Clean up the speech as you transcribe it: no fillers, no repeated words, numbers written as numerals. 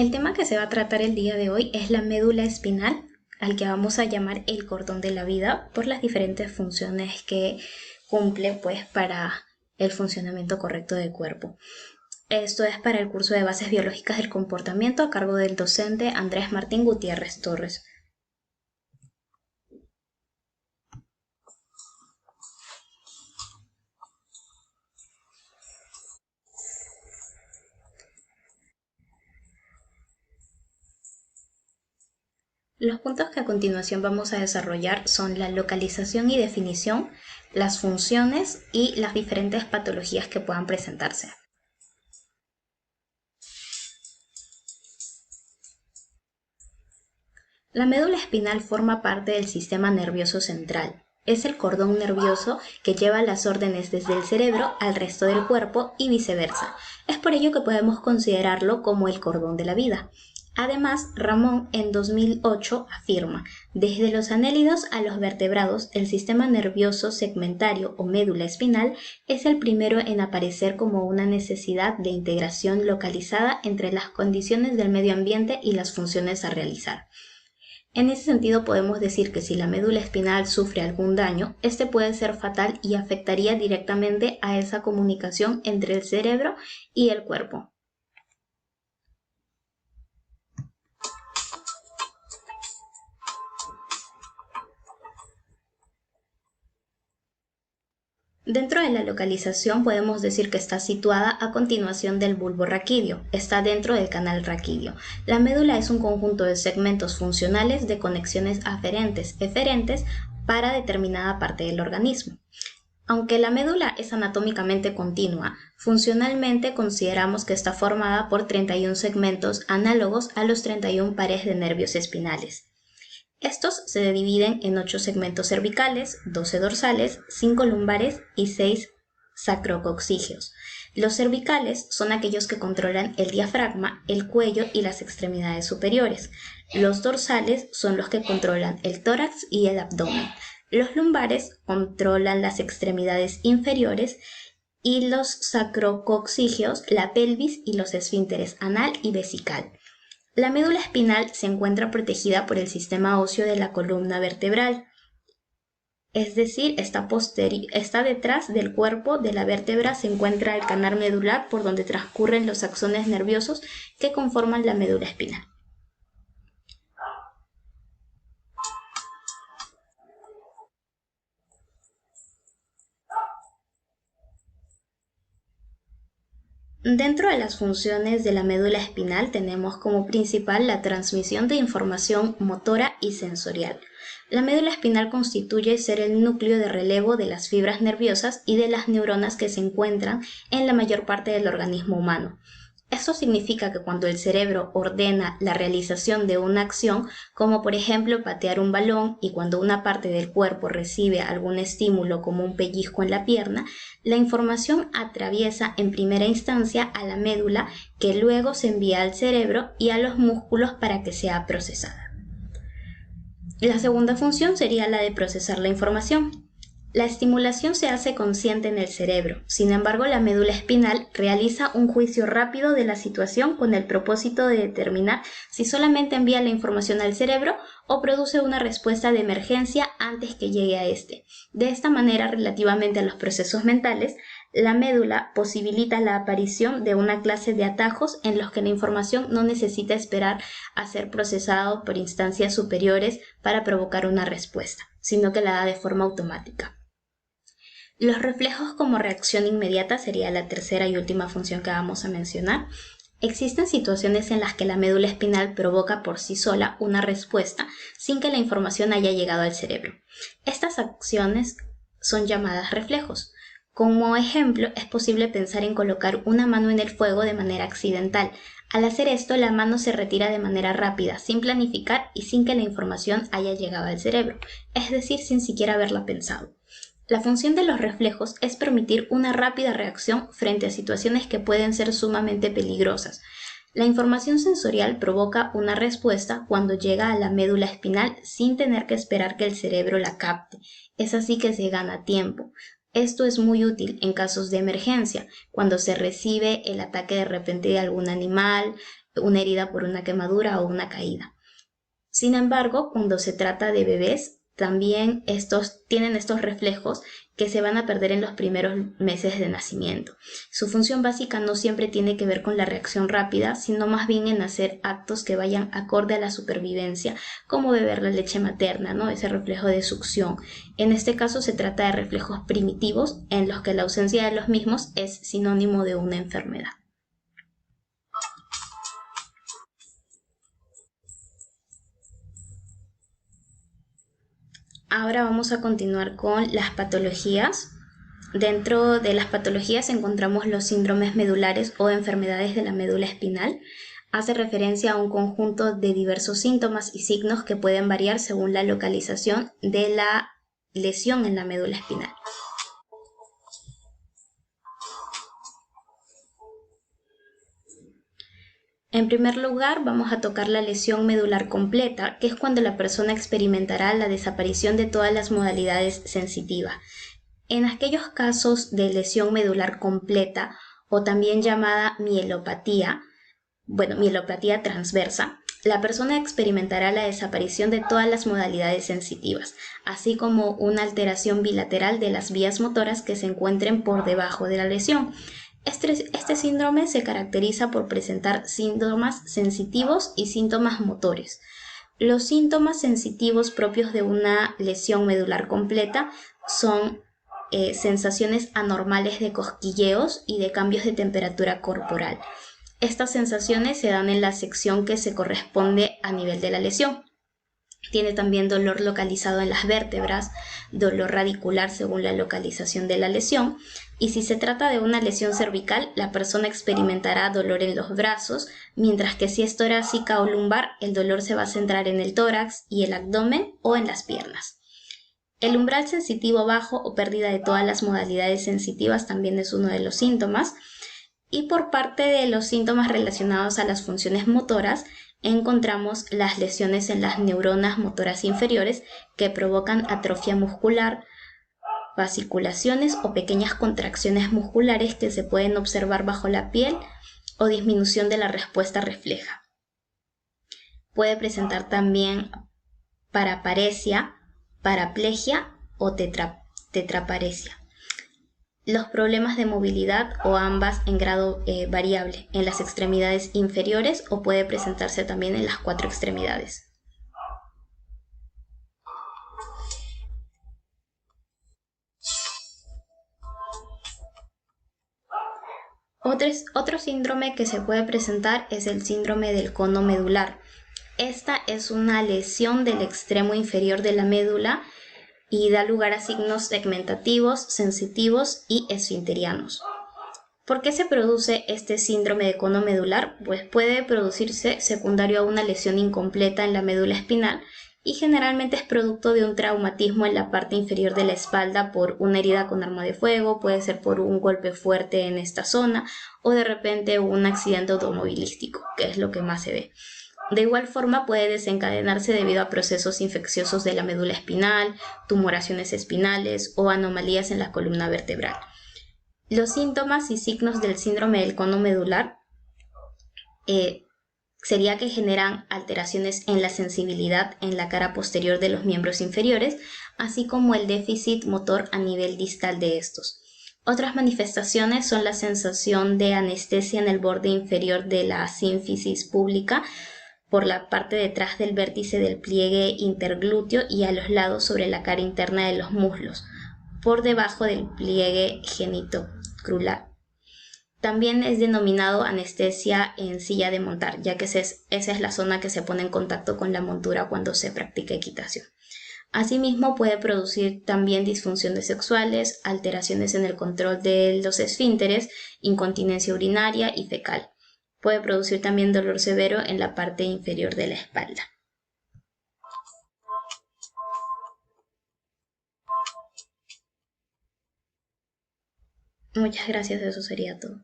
El tema que se va a tratar el día de hoy es la médula espinal, al que vamos a llamar el cordón de la vida por las diferentes funciones que cumple pues para el funcionamiento correcto del cuerpo. Esto es para el curso de Bases Biológicas del Comportamiento a cargo del docente Andrés Martín Gutiérrez Torres. Los puntos que a continuación vamos a desarrollar son la localización y definición, las funciones y las diferentes patologías que puedan presentarse. La médula espinal forma parte del sistema nervioso central. Es el cordón nervioso que lleva las órdenes desde el cerebro al resto del cuerpo y viceversa. Es por ello que podemos considerarlo como el cordón de la vida. Además, Ramón en 2008 afirma, desde los anélidos a los vertebrados, el sistema nervioso segmentario o médula espinal es el primero en aparecer como una necesidad de integración localizada entre las condiciones del medio ambiente y las funciones a realizar. En ese sentido podemos decir que si la médula espinal sufre algún daño, este puede ser fatal y afectaría directamente a esa comunicación entre el cerebro y el cuerpo. Dentro de la localización podemos decir que está situada a continuación del bulbo raquídeo, está dentro del canal raquídeo. La médula es un conjunto de segmentos funcionales de conexiones eferentes para determinada parte del organismo. Aunque la médula es anatómicamente continua, funcionalmente consideramos que está formada por 31 segmentos análogos a los 31 pares de nervios espinales. Estos se dividen en 8 segmentos cervicales, 12 dorsales, 5 lumbares y 6 sacrococcígeos. Los cervicales son aquellos que controlan el diafragma, el cuello y las extremidades superiores. Los dorsales son los que controlan el tórax y el abdomen. Los lumbares controlan las extremidades inferiores y los sacrococcígeos, la pelvis y los esfínteres anal y vesical. La médula espinal se encuentra protegida por el sistema óseo de la columna vertebral, es decir, está detrás del cuerpo de la vértebra, se encuentra el canal medular por donde transcurren los axones nerviosos que conforman la médula espinal. Dentro de las funciones de la médula espinal tenemos como principal la transmisión de información motora y sensorial. La médula espinal constituye ser el núcleo de relevo de las fibras nerviosas y de las neuronas que se encuentran en la mayor parte del organismo humano. Esto significa que cuando el cerebro ordena la realización de una acción, como por ejemplo patear un balón, y cuando una parte del cuerpo recibe algún estímulo como un pellizco en la pierna, la información atraviesa en primera instancia a la médula, que luego se envía al cerebro y a los músculos para que sea procesada. La segunda función sería la de procesar la información. La estimulación se hace consciente en el cerebro, sin embargo la médula espinal realiza un juicio rápido de la situación con el propósito de determinar si solamente envía la información al cerebro o produce una respuesta de emergencia antes que llegue a este. De esta manera, relativamente a los procesos mentales, la médula posibilita la aparición de una clase de atajos en los que la información no necesita esperar a ser procesada por instancias superiores para provocar una respuesta, sino que la da de forma automática. Los reflejos como reacción inmediata sería la tercera y última función que vamos a mencionar. Existen situaciones en las que la médula espinal provoca por sí sola una respuesta sin que la información haya llegado al cerebro. Estas acciones son llamadas reflejos. Como ejemplo, es posible pensar en colocar una mano en el fuego de manera accidental. Al hacer esto, la mano se retira de manera rápida, sin planificar y sin que la información haya llegado al cerebro, es decir, sin siquiera haberla pensado. La función de los reflejos es permitir una rápida reacción frente a situaciones que pueden ser sumamente peligrosas. La información sensorial provoca una respuesta cuando llega a la médula espinal sin tener que esperar que el cerebro la capte. Es así que se gana tiempo. Esto es muy útil en casos de emergencia, cuando se recibe el ataque de repente de algún animal una herida por una quemadura o una caída. Sin embargo, cuando se trata de bebés, también estos tienen estos reflejos que se van a perder en los primeros meses de nacimiento. Su función básica no siempre tiene que ver con la reacción rápida, sino más bien en hacer actos que vayan acorde a la supervivencia, como beber la leche materna, ¿no? Ese reflejo de succión. En este caso se trata de reflejos primitivos en los que la ausencia de los mismos es sinónimo de una enfermedad. Ahora vamos a continuar con las patologías. Dentro de las patologías encontramos los síndromes medulares o enfermedades de la médula espinal. Hace referencia a un conjunto de diversos síntomas y signos que pueden variar según la localización de la lesión en la médula espinal. En primer lugar, vamos a tocar la lesión medular completa, que es cuando la persona experimentará la desaparición de todas las modalidades sensitivas. En aquellos casos de lesión medular completa, o también llamada mielopatía transversa, la persona experimentará la desaparición de todas las modalidades sensitivas, así como una alteración bilateral de las vías motoras que se encuentren por debajo de la lesión. Este síndrome se caracteriza por presentar síntomas sensitivos y síntomas motores. Los síntomas sensitivos propios de una lesión medular completa son sensaciones anormales de cosquilleos y de cambios de temperatura corporal. Estas sensaciones se dan en la sección que se corresponde a nivel de la lesión. Tiene también dolor localizado en las vértebras, dolor radicular según la localización de la lesión, y si se trata de una lesión cervical, la persona experimentará dolor en los brazos, mientras que si es torácica o lumbar, el dolor se va a centrar en el tórax y el abdomen o en las piernas. El umbral sensitivo bajo o pérdida de todas las modalidades sensitivas también es uno de los síntomas. Y por parte de los síntomas relacionados a las funciones motoras, encontramos las lesiones en las neuronas motoras inferiores que provocan atrofia muscular, fasciculaciones o pequeñas contracciones musculares que se pueden observar bajo la piel o disminución de la respuesta refleja. Puede presentar también paraparesia, paraplegia o tetraparesia. Los problemas de movilidad o ambas en grado variable en las extremidades inferiores o puede presentarse también en las 4 extremidades. Otro síndrome que se puede presentar es el síndrome del cono medular. Esta es una lesión del extremo inferior de la médula y da lugar a signos segmentativos, sensitivos y esfinterianos. ¿Por qué se produce este síndrome de cono medular? Pues puede producirse secundario a una lesión incompleta en la médula espinal y generalmente es producto de un traumatismo en la parte inferior de la espalda por una herida con arma de fuego, puede ser por un golpe fuerte en esta zona o de repente un accidente automovilístico, que es lo que más se ve. De igual forma puede desencadenarse debido a procesos infecciosos de la médula espinal, tumoraciones espinales o anomalías en la columna vertebral. Los síntomas y signos del síndrome del cono medular sería que generan alteraciones en la sensibilidad en la cara posterior de los miembros inferiores, así como el déficit motor a nivel distal de estos. Otras manifestaciones son la sensación de anestesia en el borde inferior de la sínfisis pública, por la parte detrás del vértice del pliegue interglúteo y a los lados sobre la cara interna de los muslos, por debajo del pliegue genitocrular. También es denominado anestesia en silla de montar, ya que esa es la zona que se pone en contacto con la montura cuando se practica equitación. Asimismo, puede producir también disfunciones sexuales, alteraciones en el control de los esfínteres, incontinencia urinaria y fecal. Puede producir también dolor severo en la parte inferior de la espalda. Muchas gracias, eso sería todo.